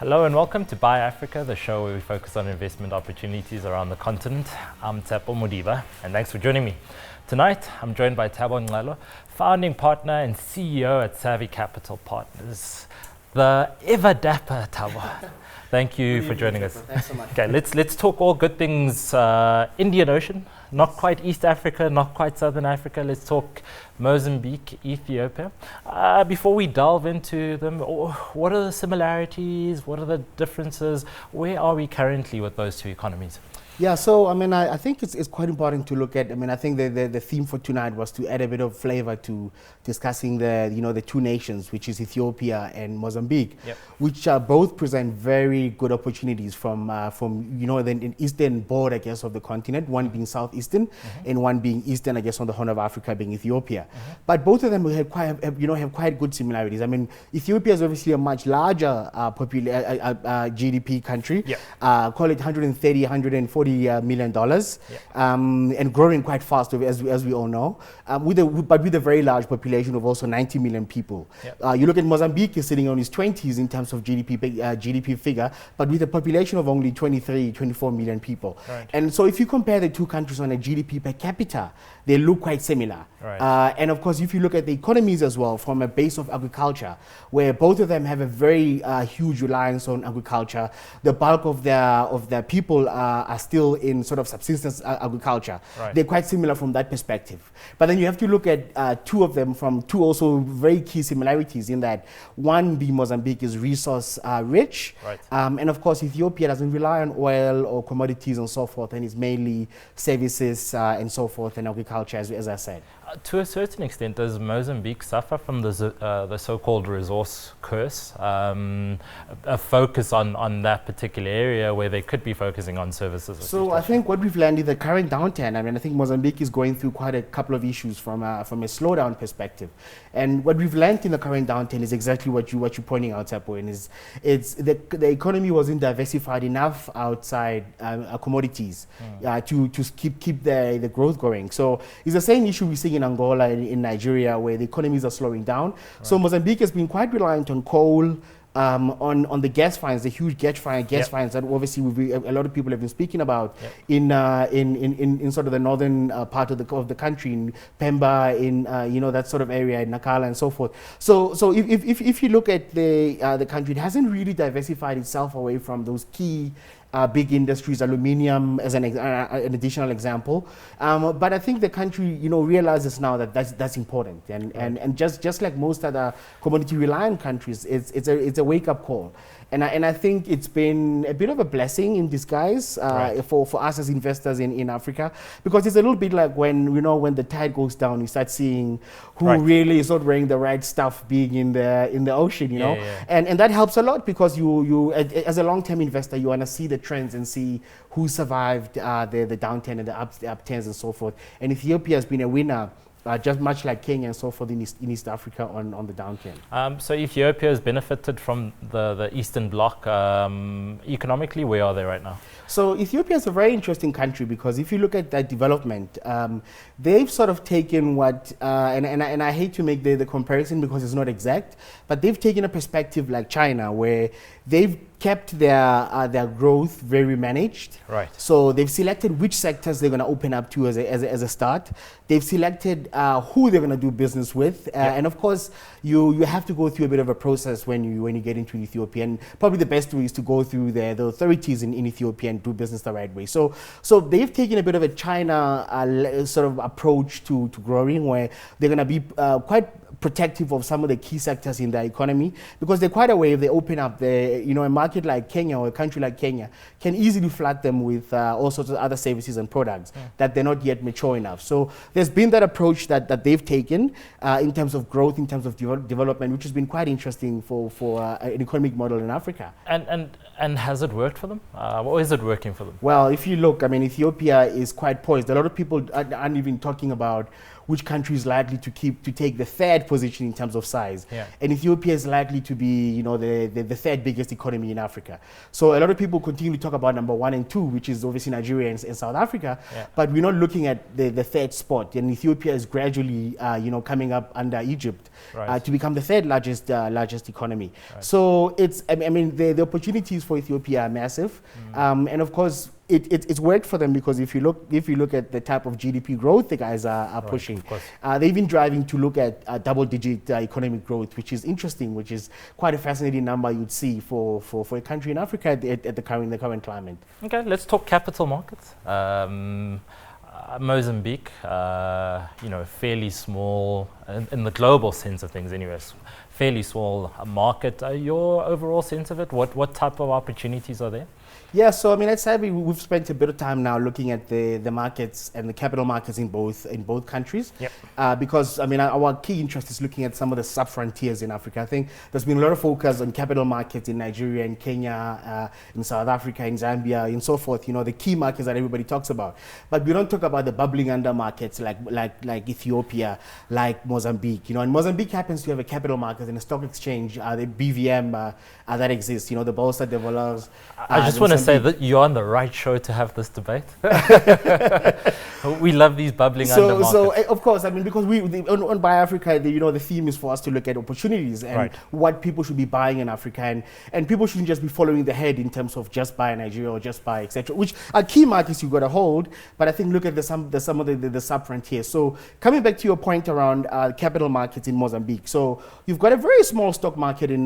Hello and welcome to Buy Africa, the show where we focus on investment opportunities around the continent. I'm Tshepho Modiba, and thanks for joining me. Tonight, I'm joined by Thabo Ncalo, founding partner and CEO at Savvy Capital Partners. The ever dapper Thabo. Thank you for joining us. Thanks so much. Okay, let's talk all good things Indian Ocean, not quite East Africa, not quite Southern Africa. Let's talk Mozambique, Ethiopia. Before we delve into them, what are the similarities? What are the differences? Where are we currently with those two economies? Yeah, so I think it's quite important to look at. I think the theme for tonight was to add a bit of flavor to discussing the two nations, which is Ethiopia and Mozambique, which both present very good opportunities from the eastern border, I guess, of the continent. One being southeastern, and one being eastern, I guess, on the Horn of Africa, being Ethiopia. But both of them have quite good similarities. Ethiopia is obviously a much larger GDP country. Call it 140 million dollars, and growing quite fast, as we all know, but with a very large population of also 90 million people. You look at Mozambique, is sitting on its 20s in terms of GDP figure, but with a population of only 24 million people. Right. And so if you compare the two countries on a GDP per capita, they look quite similar. Right. And of course, if you look at the economies as well, from a base of agriculture, where both of them have a very huge reliance on agriculture, the bulk of their people are still in sort of subsistence agriculture. Right. They're quite similar from that perspective. But then you have to look at two of them from two also very key similarities, in that one being Mozambique is resource rich. Right. And of course, Ethiopia doesn't rely on oil or commodities and so forth, and is mainly services and so forth, and agriculture, as I said. To a certain extent, does Mozambique suffer from the so-called resource curse? A focus on that particular area where they could be focusing on services? So I think what we've learned in the current downturn, I think Mozambique is going through quite a couple of issues from a slowdown perspective. And what we've learned in the current downturn is exactly what you're pointing out, Tshepho, and it's the economy wasn't diversified enough outside commodities to keep the growth going. So it's the same issue we see in Angola and in Nigeria, where the economies are slowing down. Right. So Mozambique has been quite reliant on coal, on the gas finds, the huge gas finds that obviously a lot of people have been speaking about in sort of the northern part of the country, in Pemba, in that sort of area, in Nakala and so forth. So if you look at the country, it hasn't really diversified itself away from those key big industries, aluminium as an additional example. But I think the country, realizes now that that's important. And just like most other commodity-reliant countries, it's a wake-up call. And I think it's been a bit of a blessing in disguise for us as investors in Africa, because it's a little bit like when the tide goes down, you start seeing who really is not wearing the right stuff being in the ocean, And that helps a lot, because you as a long-term investor, you want to see the trends and see who survived the downturn and the upturns and so forth. And Ethiopia has been a winner, just much like Kenya and so forth in East Africa on the downturn. So Ethiopia has benefited from the Eastern Bloc. Economically, where are they right now? So Ethiopia is a very interesting country, because if you look at that development, they've sort of taken what, and I hate to make the comparison because it's not exact, but they've taken a perspective like China, where they've kept their growth very managed. Right. So they've selected which sectors they're going to open up to as a start. They've selected who they're going to do business with, and of course you have to go through a bit of a process when you get into Ethiopia. And probably the best way is to go through the authorities in Ethiopia and do business the right way. So they've taken a bit of a China sort of approach to growing, where they're going to be quite protective of some of the key sectors in their economy, because they're quite aware if they open up a market like Kenya, or a country like Kenya can easily flood them with all sorts of other services and products that they're not yet mature enough. So there's been that approach that they've taken in terms of growth, in terms of development, which has been quite interesting for an economic model in Africa. And has it worked for them? Or is it working for them? Well, if you look, Ethiopia is quite poised. A lot of people aren't even talking about which country is likely to take the third position in terms of size. Yeah. And Ethiopia is likely to be, the third biggest economy in Africa. So a lot of people continue to talk about number 1 and 2, which is obviously Nigeria and South Africa, but we're not looking at the third spot. And Ethiopia is gradually, coming up under Egypt to become the third largest economy. Right. So the opportunities for Ethiopia are massive, and of course it's worked for them, because if you look at the type of GDP growth the guys are pushing, they're even driving to look at double-digit economic growth, which is interesting, which is quite a fascinating number you'd see for a country in Africa at the current climate. Okay, let's talk capital markets. Mozambique, fairly small in the global sense of things, anyways. Fairly small market. Your overall sense of it? What type of opportunities are there? Yeah, so let's say we've spent a bit of time now looking at the markets and the capital markets in both countries. Yep. Because our key interest is looking at some of the sub-frontiers in Africa. I think there's been a lot of focus on capital markets in Nigeria, in Kenya, in South Africa, in Zambia, and so forth. The key markets that everybody talks about. But we don't talk about the bubbling under markets like Ethiopia, like Mozambique. And Mozambique happens to have a capital market and a stock exchange, the BVM that exists. The Bolsa de Valores. I just want to say that you're on the right show to have this debate. We love these bubbling under markets. So of course, because on Buy Africa, the theme is for us to look at opportunities and what people should be buying in Africa, and people shouldn't just be following the head in terms of just buy Nigeria or just buy etc., which are key markets you've got to hold. But I think look at some of the sub frontiers. So coming back to your point around capital markets in Mozambique, so you've got a very small stock market in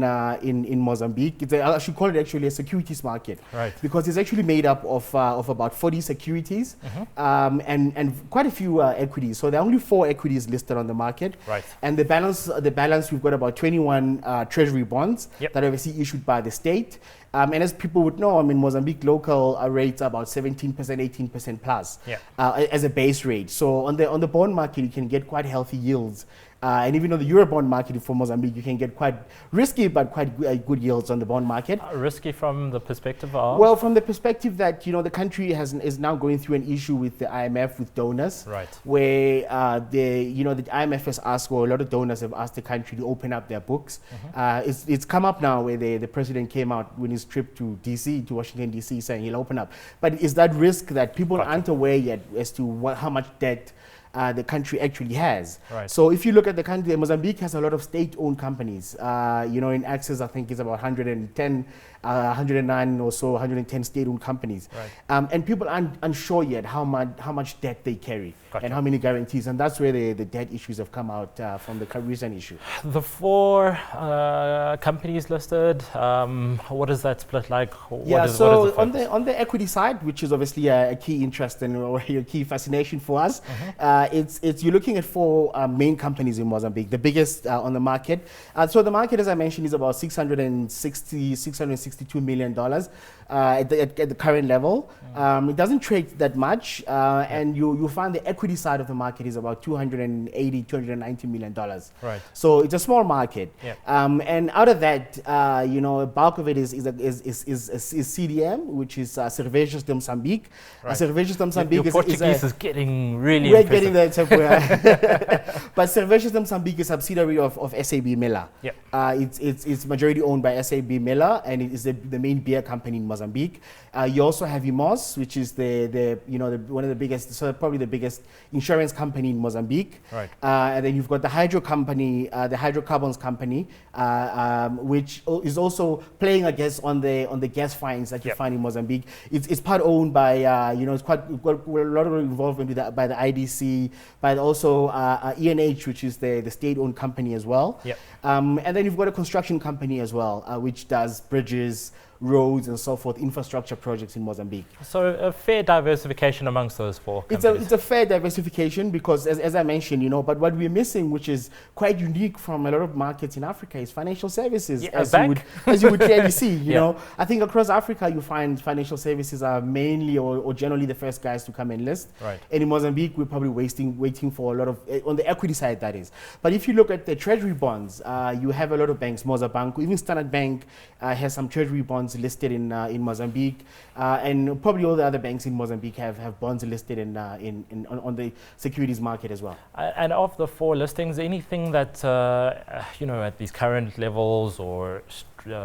Mozambique. I should call it actually a securities market, right? Because it's actually made up of about 40 securities, and quite a few equities. So there are only 4 equities listed on the market. Right. And the balance we've got about 21 treasury bonds that are obviously issued by the state. And as people would know, Mozambique local rates are about 17%, 18% plus as a base rate. So on the bond market, you can get quite healthy yields. And even on the Eurobond market for Mozambique, you can get quite risky but quite good yields on the bond market. Risky from the perspective of? Well, from the perspective that the country is now going through an issue with the IMF, with donors, right? Where the IMF has asked, or a lot of donors have asked the country to open up their books. It's come up now where the president came out when his trip to DC, to Washington DC, saying he'll open up. But is that risk that people aren't aware yet as to how much debt the country actually has. Right. So if you look at the country, Mozambique has a lot of state-owned companies. In Access, I think it's about 109 or so, 110 state-owned companies. Right. And people aren't unsure yet how much debt they carry. Gotcha. And how many guarantees. And that's where the debt issues have come out from the recent issue. The 4 companies listed, what is that split like? What is on the equity side, which is obviously a key interest and a key fascination for us, you're looking at 4 main companies in Mozambique, the biggest on the market. So the market, as I mentioned, is about $662 million at the current level. It doesn't trade that much, and you find the equity side of the market is about $290 million. Right. So it's a small market. Yep. And out of that, a bulk of it is CDM, which is Cervejas de Mozambique. Right. Cervejas de Mozambique Your Portuguese is getting really we're impressive. Getting there. But Cervejas de Mozambique is a subsidiary of SAB Miller. Yep. It's majority owned by SAB Miller, and it is the main beer company in Mozambique. You also have IMOS, which is one of the biggest, so probably the biggest insurance company in Mozambique. Right. And then you've got the hydro company, the hydrocarbons company, which is also playing, I guess, on the gas finds that you find in Mozambique. It's part owned by, it's quite a lot of involvement with by the IDC, but also ENH, which is the state-owned company as well. Yep. And then you've got a construction company as well, which does bridges, roads and so forth, infrastructure projects in Mozambique. So a fair diversification amongst those 4 companies. It's a fair diversification because, as I mentioned, but what we're missing, which is quite unique from a lot of markets in Africa, is financial services. As you would clearly see, you know. I think across Africa, you find financial services are mainly or generally the first guys to come and list. Right. And in Mozambique, we're probably waiting for a lot of, on the equity side, that is. But if you look at the treasury bonds, you have a lot of banks, Mozambique, even Standard Bank has some treasury bonds bonds listed in Mozambique, and probably all the other banks in Mozambique have bonds listed on the securities market as well. And of the 4 listings, anything that at these current levels or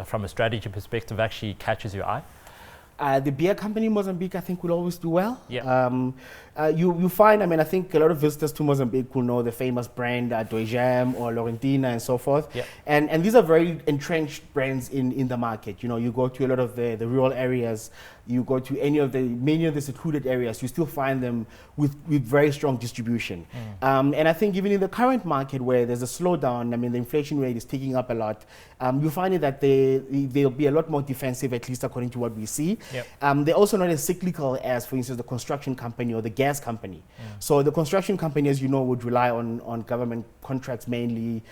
from a strategy perspective actually catches your eye? The beer company in Mozambique, I think, will always do well. Yeah. You find, I think a lot of visitors to Mozambique will know the famous brand Doijam or Laurentina and so forth. Yeah. And these are very entrenched brands in the market. You go to a lot of the rural areas, you go to many of the secluded areas, you still find them with very strong distribution. And I think even in the current market where there's a slowdown, the inflation rate is ticking up a lot, you find it that they'll be a lot more defensive, at least according to what we see. Yep. They're also not as cyclical as, for instance, the construction company or the gas company. So the construction company, as you know, would rely on government contracts mainly,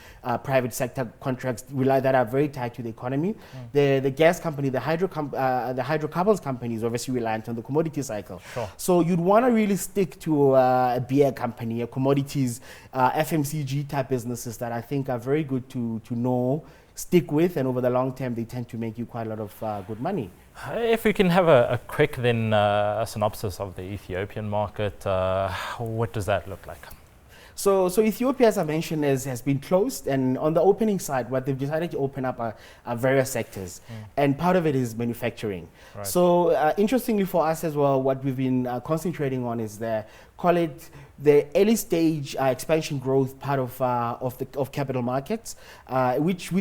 private sector contracts that are very tied to the economy. The gas company, the hydrocarbons company is obviously reliant on the commodity cycle. Sure. So you'd want to really stick to a beer company, a commodities, FMCG type businesses that I think are very good to know, stick with, and over the long term they tend to make you quite a lot of good money. If we can have a quick synopsis of the Ethiopian market, what does that look like? So Ethiopia, as I mentioned, has been closed, and on the opening side, what they've decided to open up are various sectors, and part of it is manufacturing. Right. So interestingly for us as well, what we've been concentrating on is the early stage expansion growth part of capital markets, which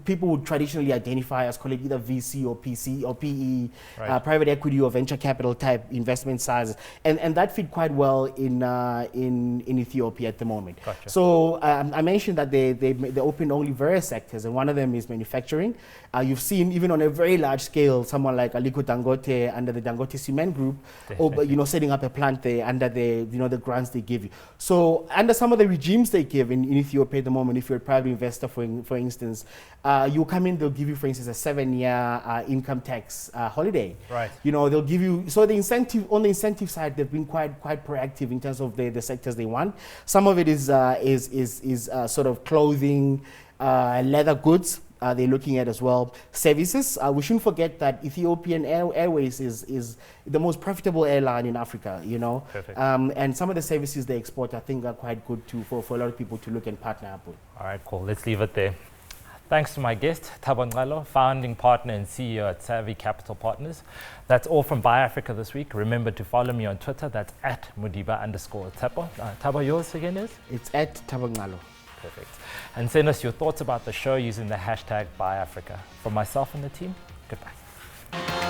people would traditionally identify as, call it either VC or PC or PE, right. Private equity or venture capital type investment sizes, and that fit quite well in Ethiopia at the moment. Gotcha. So I mentioned that they opened only various sectors, and one of them is manufacturing. You've seen even on a very large scale, someone like Aliko Dangote under the Dangote Cement Group, setting up a plant there under the grants they give you. So under some of the regimes they give in Ethiopia at the moment, if you're a private investor, for instance, you come in, they'll give you, for instance, a 7-year income tax holiday. Right. They'll give you, so on the incentive side, they've been quite proactive in terms of the sectors they want. Some of it is sort of clothing, leather goods. They're looking at as well services. We shouldn't forget that Ethiopian Airways is the most profitable airline in Africa, Perfect. And some of the services they export, I think, are quite good for a lot of people to look and partner up with. All right, cool. Let's leave it there. Thanks to my guest, Thabo Ncalo, founding partner and CEO at Savvy Capital Partners. That's all from Buy Africa this week. Remember to follow me on Twitter. That's at Modiba_Tshepho. Thabo, yours again is? It's at Thabo Ncalo. Perfect. And send us your thoughts about the show using the hashtag BuyAfrica. From myself and the team, goodbye.